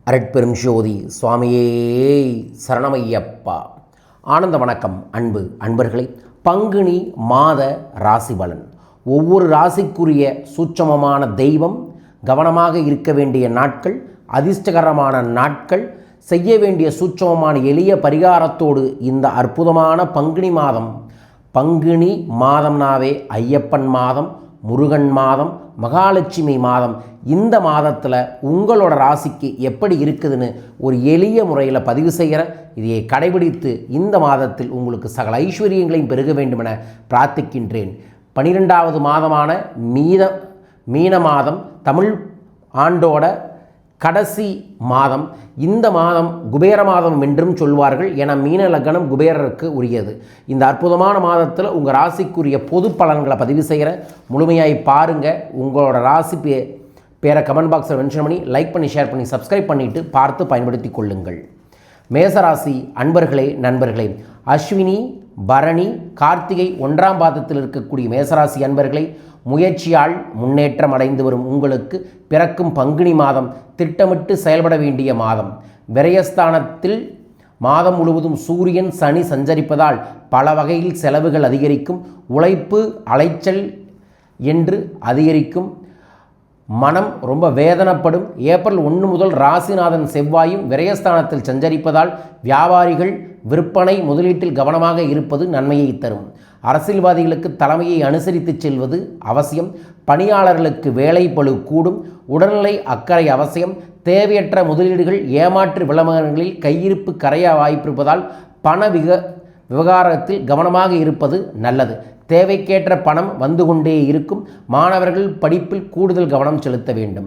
அரட்பெரும் ஜோதி சுவாமியே சரணமையப்பா. ஆனந்த வணக்கம் அன்பர்களே. பங்குனி மாத ராசி பலன். ஒவ்வொரு ராசிக்குரிய சூட்சமமான தெய்வம், கவனமாக இருக்க வேண்டிய நாட்கள், அதிர்ஷ்டகரமான நாட்கள், செய்ய வேண்டிய சூட்சமமான எளிய பரிகாரத்தோடு இந்த அற்புதமான பங்குனி மாதம். பங்குனி மாதம்னாவே ஐயப்பன் மாதம், முருகன் மாதம், மகாலட்சுமி மாதம். இந்த மாதத்தில் உங்களோட ராசிக்கு எப்படி இருக்குதுன்னு ஒரு எளிய முறையில் பதிவு செய்கிறேன். இதையை கடைபிடித்து இந்த மாதத்தில் உங்களுக்கு சகல ஐஸ்வர்யங்களையும் பெருக வேண்டுமென பிரார்த்திக்கின்றேன். 12வது மாதமான மீன மாதம், தமிழ் ஆண்டோட கடைசி மாதம். இந்த மாதம் குபேர மாதம் என்றும் சொல்வார்கள். என மீன லக்னம் குபேரருக்கு உரியது. இந்த அற்புதமான மாதத்தில் உங்கள் ராசிக்குரிய பொது பலன்களை பதிவு செய்கிற முழுமையாய் பாருங்கள். உங்களோட ராசி பேரை கமெண்ட் பாக்ஸில் மென்ஷன் பண்ணி லைக் பண்ணி ஷேர் பண்ணி சப்ஸ்கிரைப் பண்ணிவிட்டு பார்த்து பயன்படுத்தி கொள்ளுங்கள். மேசராசி அன்பர்களே, நண்பர்களே, அஸ்வினி, பரணி, கார்த்திகை 1ஆம் பாதத்தில் இருக்கக்கூடிய மேசராசி அன்பர்களை, முயற்சியால் முன்னேற்றம் அடைந்து வரும் உங்களுக்கு பிறக்கும் பங்குனி மாதம் திட்டமிட்டு செயல்பட வேண்டிய மாதம். விரயஸ்தானத்தில் மாதம் முழுவதும் சூரியன் சனி சஞ்சரிப்பதால் பல வகையில் செலவுகள் அதிகரிக்கும். உழைப்பு அலைச்சல் என்று அதிகரிக்கும். மனம் ரொம்ப வேதனைப்படும். ஏப்ரல் 1 முதல் ராசிநாதன் செவ்வாயும் விரயஸ்தானத்தில் சஞ்சரிப்பதால் வியாபாரிகள் விற்பனை முதலீட்டில் கவனமாக இருப்பது நன்மையை தரும். அரசியல்வாதிகளுக்கு தலைமையை அனுசரித்து செல்வது அவசியம். பணியாளர்களுக்கு வேலை பளு கூடும். உடல்நிலை அக்கறை அவசியம். தேவையற்ற முதலீடுகள், ஏமாற்று விளம்பரங்களில் கையிருப்பு கரைய வாய்ப்பிருப்பதால் பண விவகாரத்தில் கவனமாக இருப்பது நல்லது. தேவைக்கேற்ற பணம் வந்து கொண்டே இருக்கும். மாணவர்கள் படிப்பில் கூடுதல் கவனம் செலுத்த வேண்டும்.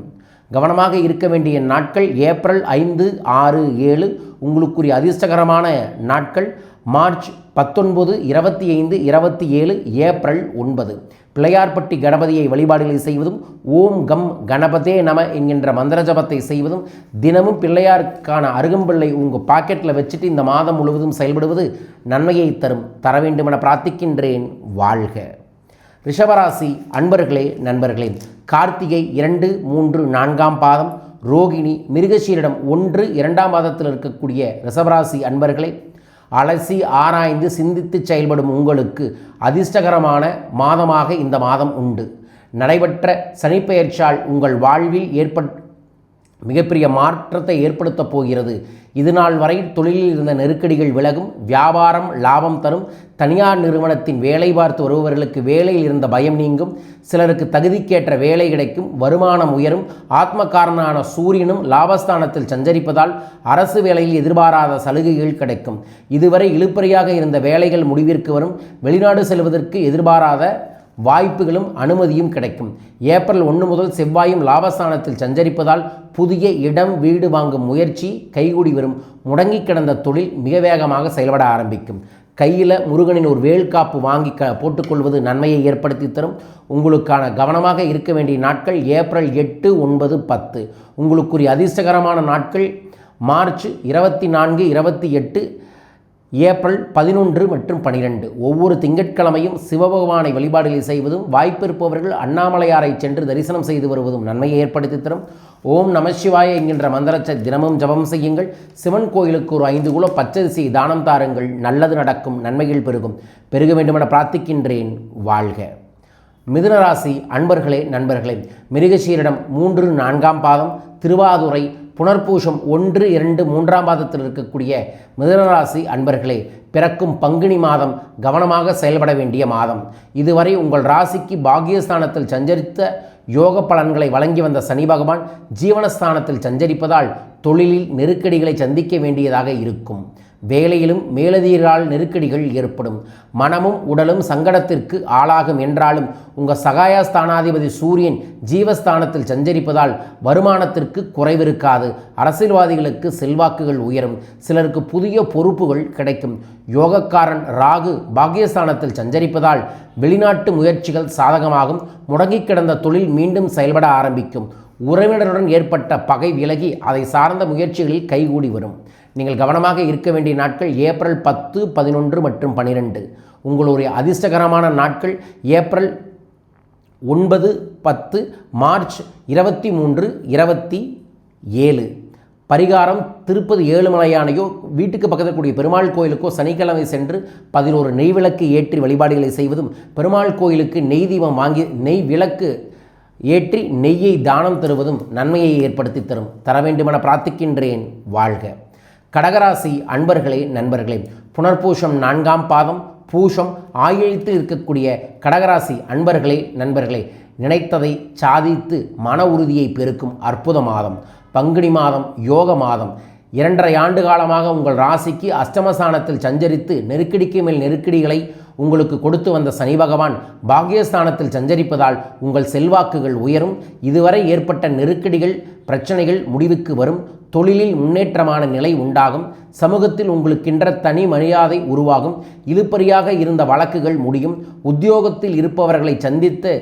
கவனமாக இருக்க வேண்டிய நாட்கள் ஏப்ரல் 5, 6, 7 உங்களுக்குரிய அதிர்ஷ்டகரமான நாட்கள். March 19, 25, 27, April 9. பிள்ளையார்பட்டி கணபதியை வழிபாடுகளை செய்வதும், ஓம் கம் கணபதே நம என்கின்ற மந்திர ஜபத்தை செய்வதும், தினமும் பிள்ளையாருக்கான அருகம்பிள்ளை உங்கள் பாக்கெட்டில் வச்சுட்டு இந்த மாதம் முழுவதும் செயல்படுவது நன்மையை தர வேண்டுமென பிரார்த்திக்கின்றேன். வாழ்க. ரிஷபராசி அன்பர்களே, நண்பர்களே, கார்த்திகை 2, 3, 4ஆம் பாதம், ரோகிணி, மிருகசீரிடம் 1, 2ஆம் பாதத்தில் இருக்கக்கூடிய ரிஷபராசி அன்பர்களே, அலசி ஆராய்ந்து சிந்தித்து செயல்படும் உங்களுக்கு அதிர்ஷ்டகரமான மாதமாக இந்த மாதம் உண்டு. நடைபெற்ற சனிப்பெயர்ச்சியால் உங்கள் வாழ்வில் மிகப்பெரிய மாற்றத்தை ஏற்படுத்தப் போகிறது. இதுநாள் வரை தொழிலில் இருந்த நெருக்கடிகள் விலகும். வியாபாரம் லாபம் தரும். தனியார் நிறுவனத்தின் வேலை பார்த்து வருபவர்களுக்கு வேலையில் இருந்த பயம் நீங்கும். சிலருக்கு தகுதிக்கேற்ற வேலை கிடைக்கும். வருமானம் உயரும். ஆத்மகாரனான சூரியனும் லாபஸ்தானத்தில் சஞ்சரிப்பதால் அரசு வேலையில் எதிர்பாராத சலுகைகள் கிடைக்கும். இதுவரை இழுபறியாக இருந்த வேலைகள் முடிவிற்கு வரும். வெளிநாடு செல்வதற்கு எதிர்பாராத வாய்ப்புகளும் அனுமதியும் கிடைக்கும். ஏப்ரல் 1 முதல் செவ்வாயும் லாபஸ்தானத்தில் சஞ்சரிப்பதால் புதிய இடம் வீடு வாங்கும் முயற்சி கைகூடி வரும். முடங்கி கிடந்த தொழில் மிக வேகமாக செயல்பட ஆரம்பிக்கும். கையில் முருகனின் ஒரு வேல்காப்பு வாங்கி போட்டுக்கொள்வது நன்மையை ஏற்படுத்தி தரும். உங்களுக்கான கவனமாக இருக்க வேண்டிய நாட்கள் ஏப்ரல் 8, 9, 10. உங்களுக்குரிய அதிர்ஷ்டகரமான நாட்கள் மார்ச் 24, 28, ஏப்ரல் 11 மற்றும் 12. ஒவ்வொரு திங்கட்கிழமையும் சிவபகவானை வழிபாடுகளை செய்வதும், வாய்ப்பிருப்பவர்கள் அண்ணாமலையாரை சென்று தரிசனம் செய்து வருவதும் நன்மையை ஏற்படுத்தி தரும். ஓம் நமசிவாய என்கின்ற மந்திரத்தை தினமும் ஜபம் செய்யுங்கள். சிவன் கோயிலுக்கு ஒரு 5 கிலோ பச்சரிசி தானம் தாருங்கள். நல்லது நடக்கும், நன்மைகள் பெருக வேண்டுமென பிரார்த்திக்கின்றேன். வாழ்க. மிதுனராசி அன்பர்களே, நண்பர்களே, மிருகசீரிடம் 3, 4ஆம் பாதம், திருவாதுரை, புனர்பூஷம் 1, 2, 3ஆம் பாதத்தில் இருக்கக்கூடிய மிதுனராசி அன்பர்களே, பிறக்கும் பங்குனி மாதம் கவனமாக செயல்பட வேண்டிய மாதம். இதுவரை உங்கள் ராசிக்கு பாக்கியஸ்தானத்தில் சஞ்சரித்த யோக பலன்களை வழங்கி வந்த சனி பகவான் ஜீவனஸ்தானத்தில் சஞ்சரிப்பதால் தொழிலில் நெருக்கடிகளை சந்திக்க வேண்டியதாக இருக்கும். வேலையிலும் மேலதிகாரிகளால் நெருக்கடிகள் ஏற்படும். மனமும் உடலும் சங்கடத்திற்கு ஆளாகும். என்றாலும் உங்கள் சகாயஸ்தானாதிபதி சூரியன் ஜீவஸ்தானத்தில் சஞ்சரிப்பதால் வருமானத்திற்கு குறைவிருக்காது. அரசியல்வாதிகளுக்கு செல்வாக்குகள் உயரும். சிலருக்கு புதிய பொறுப்புகள் கிடைக்கும். யோகக்காரன் ராகு பாக்கியஸ்தானத்தில் சஞ்சரிப்பதால் வெளிநாட்டு முயற்சிகள் சாதகமாகும். முடங்கி கிடந்த தொழில் மீண்டும் செயல்பட ஆரம்பிக்கும். உறவினருடன் ஏற்பட்ட பகை விலகி அதை சார்ந்த முயற்சிகளில் கைகூடி வரும். நீங்கள் கவனமாக இருக்க வேண்டிய நாட்கள் ஏப்ரல் 10, 11 மற்றும் 12. உங்களுடைய அதிர்ஷ்டகரமான நாட்கள் ஏப்ரல் 9, 10, மார்ச் 23, 27. பரிகாரம் திருப்பதி ஏழுமலையானையோ வீட்டுக்கு பக்கத்தில் கூடிய பெருமாள் கோயிலுக்கோ சனிக்கிழமை சென்று 11 நெய் விளக்கு ஏற்றி வழிபாடுகளை செய்வதும், பெருமாள் கோயிலுக்கு நெய் தீபம் வாங்கி நெய் விளக்கு ஏற்றி நெய்யை தானம் தருவதும் நன்மையை ஏற்படுத்தி தரும். தர வேண்டுமென பிரார்த்திக்கின்றேன். வாழ்க. கடகராசி அன்பர்களே நண்பர்களே, புனர்பூஷம் 4ஆம் பாதம், பூஷம் ஆயில்யத்தில் இருக்கக்கூடிய கடகராசி அன்பர்களே நண்பர்களே, நினைத்ததை சாதித்து மன உறுதியை பெருக்கும் அற்புத மாதம். பங்குனி மாதம் யோக மாதம். 2.5 ஆண்டு காலமாக உங்கள் ராசிக்கு அஷ்டமஸ்தானத்தில் சஞ்சரித்து நெருக்கடிக்கு மேல் நெருக்கடிகளை உங்களுக்கு கொடுத்து வந்த சனி பகவான் பாக்கியஸ்தானத்தில் சஞ்சரிப்பதால் உங்கள் செல்வாக்குகள் உயரும். இதுவரை ஏற்பட்ட நெருக்கடிகள் பிரச்சனைகள் முடிவுக்கு வரும். தொழிலில் முன்னேற்றமான நிலை உண்டாகும். சமூகத்தில் உங்களுக்கென்ற தனி மரியாதை உருவாகும். இழுபறியாக இருந்த வழக்குகள் முடியும். உத்தியோகத்தில் இருப்பவர்களை சந்தித்து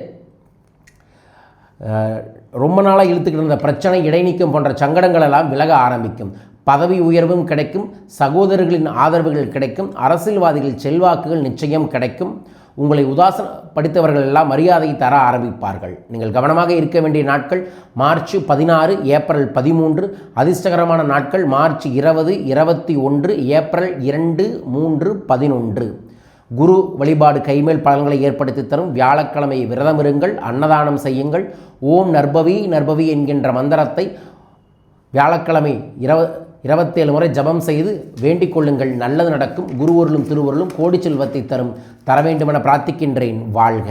ரொம்ப நாளாக இழுத்துக்கிட்டு இருந்த பிரச்சனை இடைநீக்கம் போன்ற சங்கடங்கள் எல்லாம் விலக ஆரம்பிக்கும். பதவி உயர்வும் கிடைக்கும். சகோதரர்களின் ஆதரவுகள் கிடைக்கும். அரசியல்வாதிகள் செல்வாக்குகள் நிச்சயம் கிடைக்கும். உங்களை உதாசனப்படுத்தவர்கள் எல்லாம் மரியாதை தர ஆரம்பிப்பார்கள். நீங்கள் கவனமாக இருக்க வேண்டிய நாட்கள் மார்ச் 16, ஏப்ரல் 13. அதிர்ஷ்டகரமான நாட்கள் மார்ச் 20, 21, ஏப்ரல் 2, 3, 11. குரு வழிபாடு கைமேல் பலன்களை ஏற்படுத்தி தரும். வியாழக்கிழமை விரதமிருங்கள், அன்னதானம் செய்யுங்கள். ஓம் நற்பவி நற்பவி என்கின்ற மந்திரத்தை வியாழக்கிழமை 27 முறை ஜபம் செய்து வேண்டிக் கொள்ளுங்கள். நல்லது நடக்கும். குருவருளும் திருவருளும் கோடி செல்வத்தை தரும். தர வேண்டுமென பிரார்த்திக்கின்றேன். வாழ்க.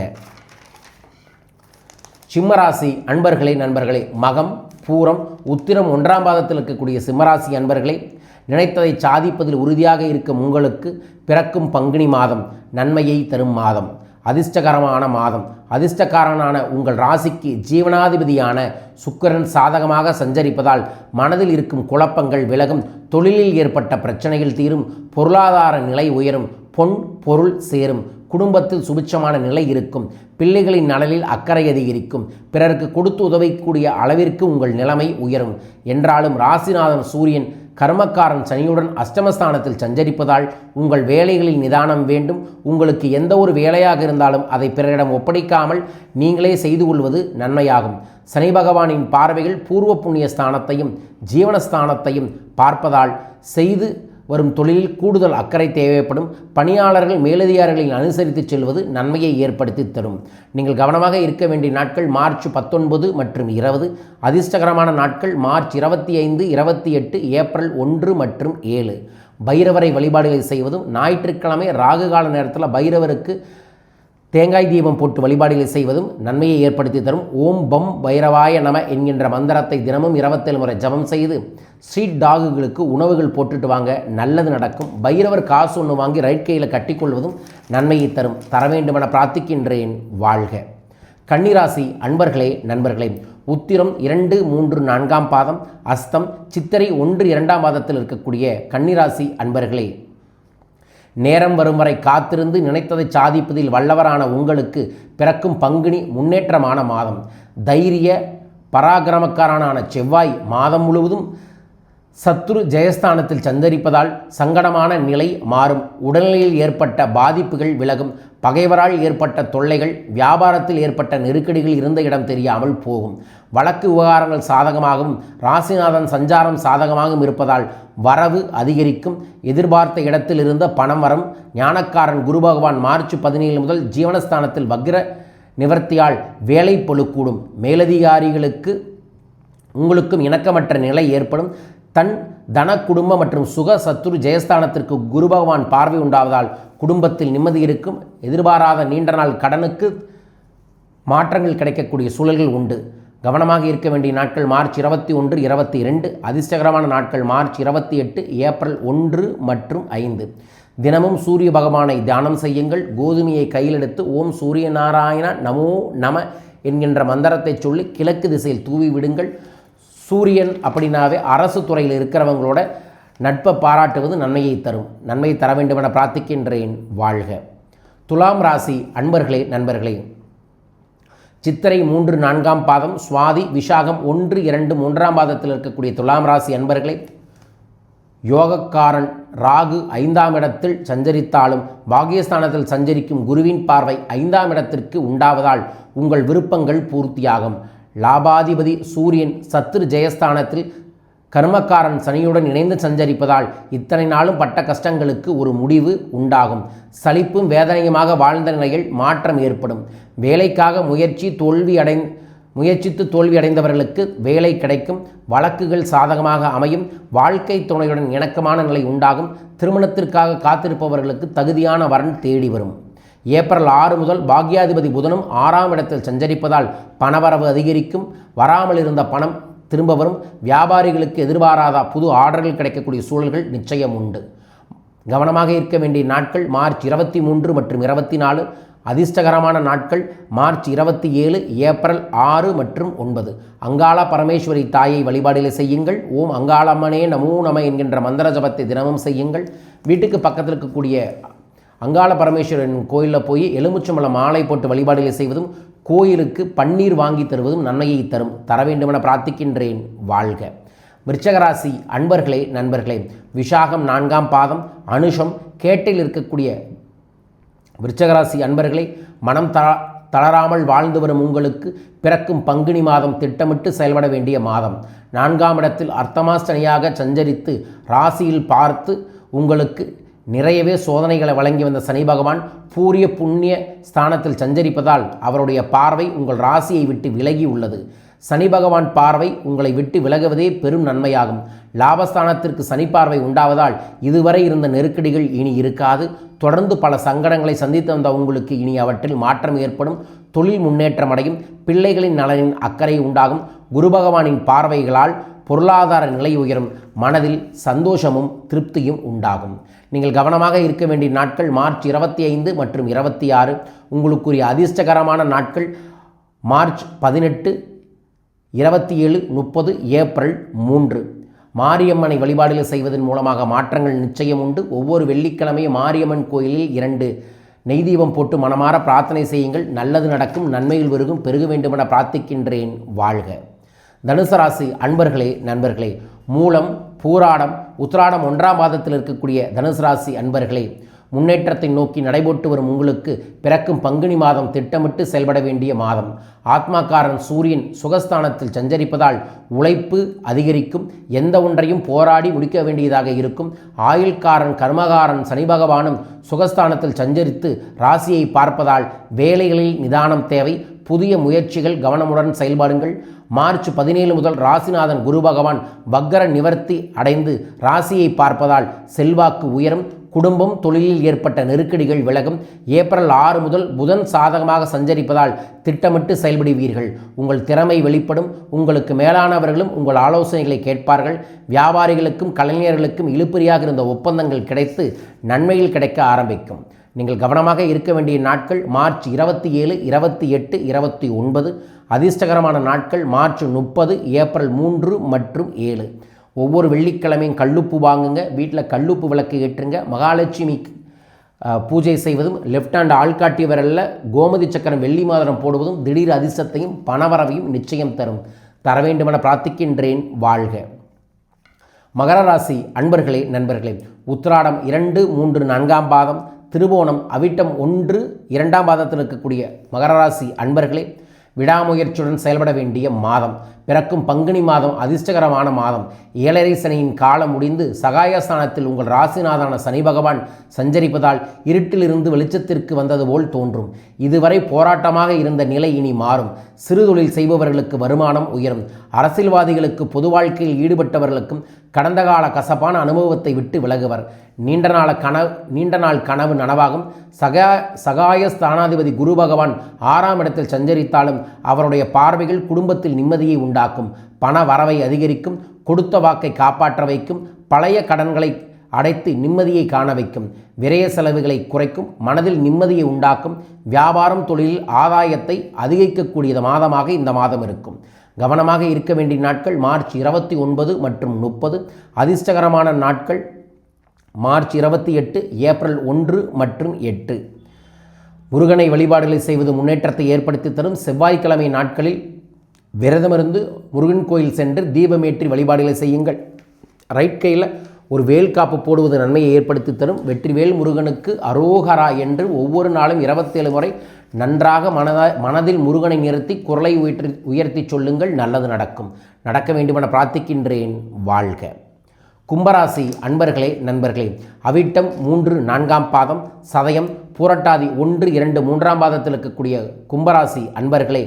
சிம்மராசி அன்பர்களே நண்பர்களே, மகம் பூரம் உத்திரம் 1ஆம் பாதத்தில் இருக்கக்கூடிய சிம்மராசி அன்பர்களே, நினைத்ததை சாதிப்பதில் உறுதியாக இருக்கும் உங்களுக்கு பிறக்கும் பங்குனி மாதம் நன்மையை தரும் மாதம். அதிர்ஷ்டகரமான மாதம். அதிர்ஷ்டக்காரனான உங்கள் ராசிக்கு ஜீவனாதிபதியான சுக்கிரன் சாதகமாக சஞ்சரிப்பதால் மனதில் இருக்கும் குழப்பங்கள் விலகும். தொழிலில் ஏற்பட்ட பிரச்சனைகள் தீரும். பொருளாதார நிலை உயரும். பொன் பொருள் சேரும். குடும்பத்தில் சுபிட்சமான நிலை இருக்கும். பிள்ளைகளின் நலனில் அக்கறை அதிகரிக்கும். பிறருக்கு கொடுத்து உதவக்கூடிய அளவிற்கு உங்கள் நிலைமை உயரும். என்றாலும் ராசிநாதன் சூரியன் கர்மக்காரன் சனியுடன் அஷ்டமஸ்தானத்தில் சஞ்சரிப்பதால் உங்கள் வேலைகளில் நிதானம் வேண்டும். உங்களுக்கு எந்த ஒரு வேலையாக இருந்தாலும் அதை பிறரிடம் ஒப்படைக்காமல் நீங்களே செய்து கொள்வது நன்மையாகும். சனி பகவானின் பார்வைகள் பூர்வ புண்ணிய ஸ்தானத்தையும் ஜீவனஸ்தானத்தையும் பார்ப்பதால் செய்து வரும் தொழிலில் கூடுதல் அக்கறை தேவைப்படும். பணியாளர்கள் மேலதிகாரிகளில் அனுசரித்து செல்வது நன்மையை ஏற்படுத்தி தரும். நீங்கள் கவனமாக இருக்க வேண்டிய நாட்கள் மார்ச் 19 மற்றும் 20. அதிர்ஷ்டகரமான நாட்கள் மார்ச் 25, 28, ஏப்ரல் 1 மற்றும் 7. பைரவரை வழிபாடுகளை செய்வதும், ஞாயிற்றுக்கிழமை ராகு கால நேரத்தில் பைரவருக்கு தேங்காய் தீபம் போட்டு வழிபாடுகளை செய்வதும் நன்மையை ஏற்படுத்தி தரும். ஓம் பம் பைரவாய நம என்கின்ற மந்திரத்தை தினமும் 27 முறை ஜபம் செய்து ஸ்ட்ரீட் டாகுகளுக்கு உணவுகள் போட்டுட்டு வாங்க. நல்லது நடக்கும். பைரவர் காசு ஒன்று வாங்கி ரைட் கையில் கட்டிக்கொள்வதும் நன்மையை தரும். தர வேண்டுமென பிரார்த்திக்கின்றேன். வாழ்க. கன்னிராசி அன்பர்களே நண்பர்களே, உத்திரம் 2, 3, 4ஆம் பாதம், அஸ்தம் சித்திரை 1, 2ஆம் பாதத்தில் இருக்கக்கூடிய கன்னிராசி அன்பர்களே, நேரம் வரும் வரை காத்திருந்து நினைத்ததை சாதிப்பதில் வல்லவரான உங்களுக்கு பிறக்கும் பங்குனி முன்னேற்றமான மாதம். தைரிய பராக்கிரமக்காரனான செவ்வாய் மாதம் முழுவதும் சத்ரு ஜெயஸ்தானத்தில் சந்தரிப்பதால் சங்கடமான நிலை மாறும். உடல்நிலையில் ஏற்பட்ட பாதிப்புகள் விலகும். பகைவரால் ஏற்பட்ட தொல்லைகள், வியாபாரத்தில் ஏற்பட்ட நெருக்கடிகள் இருந்த இடம் தெரியாமல் போகும். வழக்கு விவகாரங்கள் சாதகமாகவும் ராசிநாதன் சஞ்சாரம் சாதகமாகவும் இருப்பதால் வரவு அதிகரிக்கும். எதிர்பார்த்த இடத்தில் இருந்த பணம் வரும். ஞானக்காரன் குரு பகவான் மார்ச் 17 முதல் ஜீவனஸ்தானத்தில் வக்ர நிவர்த்தியால் வேலை பளுக்கூடும். மேலதிகாரிகளுக்கு உங்களுக்கும் இணக்கமற்ற நிலை ஏற்படும். தன் தன குடும்ப மற்றும் சுக சத்துரு ஜெயஸ்தானத்திற்கு குரு பகவான் பார்வை உண்டாவதால் குடும்பத்தில் நிம்மதி இருக்கும். எதிர்பாராத நீண்ட நாள் கடனுக்கு மாற்றங்கள் கிடைக்கக்கூடிய சூழல்கள் உண்டு. கவனமாக இருக்க வேண்டிய நாட்கள் மார்ச் 21, 22. அதிர்ஷ்டகரமான நாட்கள் மார்ச் 28, ஏப்ரல் 1 மற்றும் 5. தினமும் சூரிய பகவானை தியானம் செய்யுங்கள். கோதுமையை கையில் எடுத்து ஓம் சூரிய நாராயண நமோ நம என்கின்ற மந்திரத்தை சொல்லி கிழக்கு திசையில் தூவி விடுங்கள். சூரியன் அப்படின்னாவே அரசு துறையில் இருக்கிறவங்களோட நட்பை பாராட்டுவது நன்மையை தரும். நன்மையை தர வேண்டும் என பிரார்த்திக்கின்றேன். வாழ்க. துலாம் ராசி அன்பர்களே நண்பர்களே, சித்திரை 3, 4ஆம் பாதம், சுவாதி விஷாகம் 1, 2, 3ஆம் பாதத்தில் இருக்கக்கூடிய துலாம் ராசி அன்பர்களே, யோகக்காரன் ராகு 5ஆம் இடத்தில் சஞ்சரித்தாலும் பாகியஸ்தானத்தில் சஞ்சரிக்கும் குருவின் பார்வை 5ஆம் இடத்திற்கு உண்டாவதால் உங்கள் விருப்பங்கள் பூர்த்தியாகும். லாபாதிபதி சூரியன் சத்ரு ஜெயஸ்தானத்தில் கர்மக்காரன் சனியுடன் இணைந்து சஞ்சரிப்பதால் இத்தனை நாளும் பட்ட கஷ்டங்களுக்கு ஒரு முடிவு உண்டாகும். சலிப்பும் வேதனையுமாக வாழ்ந்த நிலையில் மாற்றம் ஏற்படும். வேலைக்காக முயற்சித்து தோல்வியடைந்தவர்களுக்கு வேலை கிடைக்கும். வழக்குகள் சாதகமாக அமையும். வாழ்க்கை துணையுடன் இணக்கமான நிலை உண்டாகும். திருமணத்திற்காக காத்திருப்பவர்களுக்கு தகுதியான வரன் தேடி வரும். ஏப்ரல் 6 முதல் பாக்யாதிபதி புதனும் 6ஆம் இடத்தில் சஞ்சரிப்பதால் பணவரவு அதிகரிக்கும். வராமல் இருந்த பணம் திரும்ப வரும். வியாபாரிகளுக்கு எதிர்பாராத புது ஆர்டர்கள் கிடைக்கக்கூடிய சூழல்கள் நிச்சயம் உண்டு. கவனமாக இருக்க வேண்டிய நாட்கள் மார்ச் 23 மற்றும் 24. அதிர்ஷ்டகரமான நாட்கள் மார்ச் 27, ஏப்ரல் 6 மற்றும் 9. அங்காள பரமேஸ்வரி தாயை வழிபாடுகளை செய்யுங்கள். ஓம் அங்காளம்மனே நமோ நம என்கின்ற மந்திர ஜபத்தை தினமும் செய்யுங்கள். வீட்டுக்கு பக்கத்தில் இருக்கக்கூடிய அங்காள பரமேஸ்வரன் கோயிலில் போய் எலுமிச்சம்பழம் மாலை போட்டு வழிபாடுகளை செய்வதும் கோயிலுக்கு பன்னீர் வாங்கி தருவதும் நன்மையை தர வேண்டுமென பிரார்த்திக்கின்றேன். வாழ்க. விருச்சகராசி அன்பர்களே, நண்பர்களே, விசாகம் 4ஆம் பாதம், அனுஷம், கேட்டில் இருக்கக்கூடிய விருச்சகராசி அன்பர்களே, மனம் தளராமல் வாழ்ந்து வரும் உங்களுக்கு பிறக்கும் பங்குனி மாதம் திட்டமிட்டு செயல்பட வேண்டிய மாதம். 4ஆம் இடத்தில் அர்த்தமாஸ்தனியாக சஞ்சரித்து ராசியில் பார்த்து உங்களுக்கு நிறையவே சோதனைகளை வழங்கி வந்த சனி பகவான் பூரிய புண்ணிய ஸ்தானத்தில் சஞ்சரிப்பதால் அவருடைய பார்வை உங்கள் ராசியை விட்டு விலகி உள்ளது. சனி பகவான் பார்வை உங்களை விட்டு விலகுவதே பெரும் நன்மையாகும். லாபஸ்தானத்திற்கு சனி பார்வை உண்டாவதால் இதுவரை இருந்த நெருக்கடிகள் இனி இருக்காது. தொடர்ந்து பல சங்கடங்களை சந்தித்து வந்த உங்களுக்கு இனி அவற்றில் மாற்றம் ஏற்படும். தொழில் முன்னேற்றம் அடையும். பிள்ளைகளின் நலனின் அக்கறை உண்டாகும். குரு பகவானின் பார்வைகளால் பொருளாதார நிலை உயரும். மனதில் சந்தோஷமும் திருப்தியும் உண்டாகும். நீங்கள் கவனமாக இருக்க வேண்டிய நாட்கள் மார்ச் 25 மற்றும் 26. உங்களுக்குரிய அதிர்ஷ்டகரமான நாட்கள் மார்ச் 18, 27, 30, ஏப்ரல் 3. மாரியம்மனை வழிபாடுகள் செய்வதன் மூலமாக மாற்றங்கள் நிச்சயம் உண்டு. ஒவ்வொரு வெள்ளிக்கிழமையும் மாரியம்மன் கோயிலில் 2 நெய் தீபம் போட்டு மனமாற பிரார்த்தனை செய்யுங்கள். நல்லது நடக்கும். நன்மையில் பெருகும். பெருக வேண்டுமென பிரார்த்திக்கின்றேன். வாழ்க. தனுசு ராசி அன்பர்களே, நண்பர்களே, மூலம், பூராடம், உத்திராடம் 1ஆம் பாதத்தில் இருக்கக்கூடிய தனுசு ராசி அன்பர்களே, முன்னேற்றத்தை நோக்கி நடைபோட்டு வரும் உங்களுக்கு பிறக்கும் பங்குனி மாதம் திட்டமிட்டு செயல்பட வேண்டிய மாதம். ஆத்மாக்காரன் சூரியன் சுகஸ்தானத்தில் சஞ்சரிப்பதால் உழைப்பு அதிகரிக்கும். எந்த ஒன்றையும் போராடி முடிக்க வேண்டியதாக இருக்கும். ஆயுள்காரன் கர்மகாரன் சனி பகவானும் சுகஸ்தானத்தில் சஞ்சரித்து ராசியை பார்ப்பதால் வேலைகளில் நிதானம் தேவை. புதிய முயற்சிகள் கவனமுடன் செயல்பாடுங்கள். மார்ச் 17 முதல் ராசிநாதன் குரு பகவான் வக்கர நிவர்த்தி அடைந்து ராசியை பார்ப்பதால் செல்வாக்கு உயரும். குடும்பம், தொழிலில் ஏற்பட்ட நெருக்கடிகள் விலகும். ஏப்ரல் 6 முதல் புதன் சாதகமாக சஞ்சரிப்பதால் திட்டமிட்டு செயல்படுவீர்கள். உங்கள் திறமை வெளிப்படும். உங்களுக்கு மேலானவர்களும் உங்கள் ஆலோசனைகளை கேட்பார்கள். வியாபாரிகளுக்கும் கலைஞர்களுக்கும் இழுபறியாக இருந்த ஒப்பந்தங்கள் கிடைத்து நன்மைகள் கிடைக்க ஆரம்பிக்கும். நீங்கள் கவனமாக இருக்க வேண்டிய நாட்கள் மார்ச் 27, 28, 29. அதிர்ஷ்டகரமான நாட்கள் மார்ச் 30, ஏப்ரல் 3 மற்றும் 7. ஒவ்வொரு வெள்ளிக்கிழமையும் கல்லுப்பு வாங்குங்க. வீட்டில் கல்லுப்பு விளக்கு ஏற்றுங்க. மகாலட்சுமி பூஜை செய்வதும், லெஃப்ட் ஹேண்ட் ஆள்காட்டி விரலில் கோமதி சக்கரம் வெள்ளி மாதரம் போடுவதும் திடீர் அதிர்ஷ்டத்தையும் பணவரவையும் நிச்சயம் தர வேண்டுமென பிரார்த்திக்கின்றேன். வாழ்க. மகர ராசி அன்பர்களே, நண்பர்களே, உத்திராடம் 2, 3, 4ஆம் பாதம், திருவோணம், அவிட்டம் 1, 2ஆம் பாதத்தில் இருக்கக்கூடிய மகர ராசி அன்பர்களே, விடாமுயற்சியுடன் செயல்பட வேண்டிய மாதம். பிறக்கும் பங்குனி மாதம் அதிர்ஷ்டகரமான மாதம். 7.5 சனியின் காலம் முடிந்து சகாயஸ்தானத்தில் உங்கள் ராசிநாதனான சனி பகவான் சஞ்சரிப்பதால் இருட்டிலிருந்து வெளிச்சத்திற்கு வந்தது போல் தோன்றும். இதுவரை போராட்டமாக இருந்த நிலை இனி மாறும். சிறு தொழில் செய்பவர்களுக்கு வருமானம் உயரும். அரசியல்வாதிகளுக்கு, பொது வாழ்க்கையில் ஈடுபட்டவர்களுக்கும் கடந்த கால கசப்பான அனுபவத்தை விட்டு விலகுவர். நீண்ட நாள் கனவு நனவாகும். சகாயஸ்தானாதிபதி குரு பகவான் 6ஆம் இடத்தில் சஞ்சரித்தாலும் அவருடைய பார்வைகள் குடும்பத்தில் நிம்மதியை உண்டாக்கும். பண வரவை அதிகரிக்கும். கொடுத்த வாக்கை காப்பாற்ற வைக்கும். பழைய கடன்களை அடைத்து நிம்மதியை காண வைக்கும். விரய செலவுகளை குறைக்கும். மனதில் நிம்மதியை உண்டாக்கும். வியாபாரம், தொழிலில் ஆதாயத்தை அதிகரிக்கக்கூடிய மாதமாக இந்த மாதம் இருக்கும். கவனமாக இருக்க வேண்டிய நாட்கள் மார்ச் 29 மற்றும் 30. அதிர்ஷ்டகரமான நாட்கள் மார்ச் 28, ஏப்ரல் 1 மற்றும் 8. முருகனை வழிபாடுகளை செய்வது முன்னேற்றத்தை ஏற்படுத்தி தரும். செவ்வாய்க்கிழமை நாட்களில் விரதமிருந்து முருகன் கோயில் சென்று தீபமேற்றி வழிபாடுகளை செய்யுங்கள். ரைட் கையில் ஒரு வேல் காப்பு போடுவது நன்மையை ஏற்படுத்தி தரும். வெற்றிவேல் முருகனுக்கு அரோகரா என்று ஒவ்வொரு நாளும் 27 முறை நன்றாக மனதில் முருகனை நிறுத்தி குரலை உயர்த்தி சொல்லுங்கள், நல்லது நடக்கும். நடக்க வேண்டுமென பிரார்த்திக்கின்றேன். வாழ்க. கும்பராசி அன்பர்களே, நண்பர்களே, அவிட்டம் 3, 4ஆம் பாதம், சதயம், பூரட்டாதி 1, 2, 3ஆம் பாதத்தில் இருக்கக்கூடிய கும்பராசி அன்பர்களே,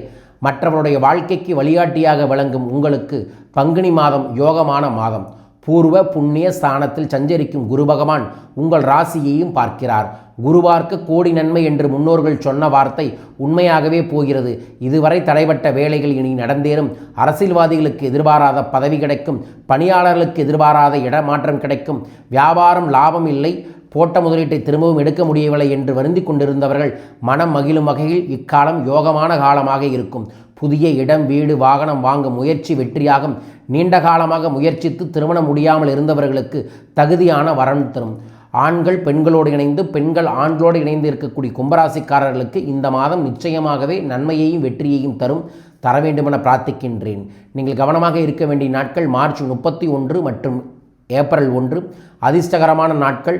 மற்றவருடைய வாழ்க்கைக்கு வழிகாட்டியாக விளங்கும் உங்களுக்கு பங்குனி மாதம் யோகமான மாதம். பூர்வ புண்ணிய ஸ்தானத்தில் சஞ்சரிக்கும் குரு பகவான் உங்கள் ராசியையும் பார்க்கிறார். குருவார்க்கு கோடி நன்மை என்று முன்னோர்கள் சொன்ன வார்த்தை உண்மையாகவே போகிறது. இதுவரை தடைபட்ட வேலைகள் இனி நடந்தேறும். அரசியல்வாதிகளுக்கு எதிர்பாராத பதவி கிடைக்கும். பணியாளர்களுக்கு எதிர்பாராத இடமாற்றம் கிடைக்கும். வியாபாரம் லாபம் இல்லை, போட்ட முதலீட்டை திரும்பவும் எடுக்க முடியவில்லை என்று வருந்தி கொண்டிருந்தவர்கள் மனம் மகிழும் வகையில் இக்காலம் யோகமான காலமாக இருக்கும். புதிய இடம், வீடு, வாகனம் வாங்க முயற்சி வெற்றியாகும். நீண்ட காலமாக முயற்சித்து திருமணம் முடியாமல் இருந்தவர்களுக்கு தகுதியான வரன் தரும். ஆண்கள் பெண்களோடு இணைந்து, பெண்கள் ஆண்களோடு இணைந்து இருக்கக்கூடிய கும்பராசிக்காரர்களுக்கு இந்த மாதம் நிச்சயமாகவே நன்மையையும் வெற்றியையும் தர வேண்டுமென பிரார்த்திக்கின்றேன். நீங்கள் கவனமாக இருக்க வேண்டிய நாட்கள் மார்ச் 31 மற்றும் ஏப்ரல் 1. அதிர்ஷ்டகரமான நாட்கள்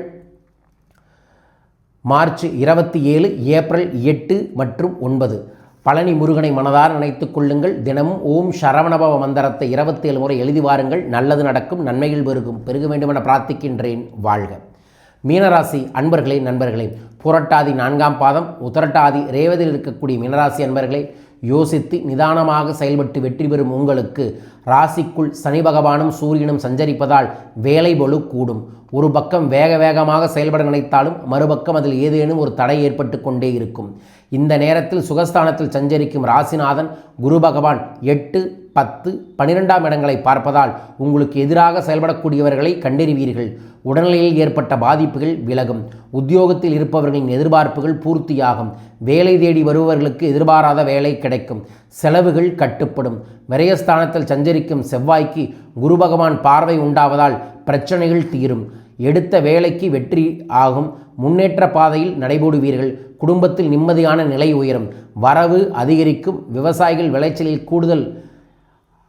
மார்ச் 27, ஏப்ரல் 8 மற்றும் 9. பழனி முருகனை மனதார நினைத்துக் கொள்ளுங்கள். தினமும் ஓம் சரவணபவ மந்திரத்தை 27 முறை எழுதி வாருங்கள். நல்லது நடக்கும், நன்மைகள் பெருக வேண்டுமென பிரார்த்திக்கின்றேன். வாழ்க. மீனராசி அன்பர்களே, நண்பர்களே, புரட்டாதி 4ஆம் பாதம், உத்திரட்டாதி ரேவதியில் இருக்கக்கூடிய மீனராசி அன்பர்களே, யோசித்து நிதானமாக செயல்பட்டு வெற்றி பெறும் உங்களுக்கு ராசிக்குள் சனி பகவானும் சூரியனும் சஞ்சரிப்பதால் வேலை பளு கூடும். ஒரு பக்கம் வேகமாக செயல்பட நினைத்தாலும் மறுபக்கம் அதில் ஏதேனும் ஒரு தடை ஏற்பட்டு கொண்டே இருக்கும். இந்த நேரத்தில் சுகஸ்தானத்தில் சஞ்சரிக்கும் ராசிநாதன் குரு பகவான் 8, 10, 12ஆம் இடங்களை பார்ப்பதால் உங்களுக்கு எதிராக செயல்படக்கூடியவர்களை கண்டறிவீர்கள். உடல்நிலையில் ஏற்பட்ட பாதிப்புகள் விலகும். உத்தியோகத்தில் இருப்பவர்களின் எதிர்பார்ப்புகள் பூர்த்தியாகும். வேலை தேடி வருபவர்களுக்கு எதிர்பாராத வேலை கிடைக்கும். செலவுகள் கட்டுப்படும். விரயஸ்தானத்தில் சஞ்சரிக்கும் செவ்வாய்க்கு குரு பகவான் பார்வை உண்டாவதால் பிரச்சனைகள் தீரும். எடுத்த வேலைக்கு வெற்றி ஆகும். முன்னேற்ற பாதையில் நடைபோடுவீர்கள். குடும்பத்தில் நிம்மதியான நிலை உயரும். வரவு அதிகரிக்கும். விவசாயிகள் விளைச்சலில் கூடுதல்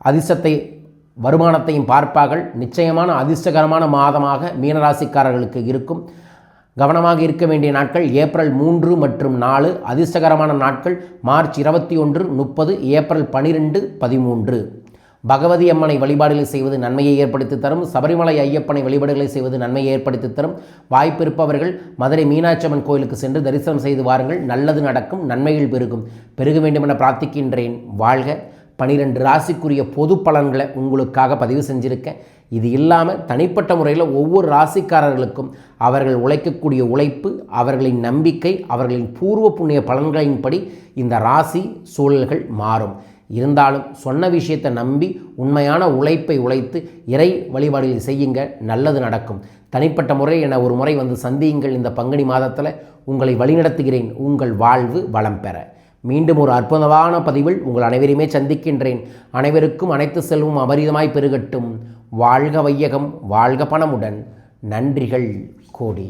அதிர்ஷ்டத்தை வருமானத்தையும் பார்ப்பார்கள். நிச்சயமான அதிர்ஷ்டகரமான மாதமாக மீனராசிக்காரர்களுக்கு இருக்கும். கவனமாக இருக்க வேண்டிய நாட்கள் ஏப்ரல் 3 மற்றும் 4. அதிர்ஷ்டகரமான நாட்கள் மார்ச் 21, 30, ஏப்ரல் 12, 13. பகவதி அம்மனை வழிபாடுகளை செய்வது நன்மையை ஏற்படுத்தி தரும். சபரிமலை ஐயப்பனை வழிபாடுகளை செய்வது நன்மையை ஏற்படுத்தி தரும். வாய்ப்பு இருப்பவர்கள் மதுரை மீனாட்சி அம்மன் கோயிலுக்கு சென்று தரிசனம் செய்து வாருங்கள். நல்லது நடக்கும், நன்மைகள் பெருக வேண்டுமென பிரார்த்திக்கின்றேன். வாழ்க. 12 ராசிக்குரிய பொது பலன்களை உங்களுக்காக பதிவு செஞ்சுருக்கேன். இது இல்லாமல் தனிப்பட்ட முறையில் ஒவ்வொரு ராசிக்காரர்களுக்கும் அவர்கள் உழைக்கக்கூடிய உழைப்பு, அவர்களின் நம்பிக்கை, அவர்களின் பூர்வ புண்ணிய பலன்களின்படி இந்த ராசி சூழல்கள் மாறும். இருந்தாலும் சொன்ன விஷயத்தை நம்பி உண்மையான உழைப்பை உழைத்து இறை வழிபாடுகளை செய்யுங்க, நல்லது நடக்கும். தனிப்பட்ட முறை என ஒரு முறை வந்து சந்தியுங்கள். இந்த பங்குனி மாதத்தில் உங்களை வழிநடத்துகிறேன். உங்கள் வாழ்வு வளம் பெற. மீண்டும் ஒரு அற்புதமான பதிவில் உங்கள் அனைவரையுமே சந்திக்கின்றேன். அனைவருக்கும் அனைத்து செல்வம் அபரிதமாய் பெருகட்டும். வாழ்க வையகம், வாழ்க பணமுடன். நன்றிகள் கோடி.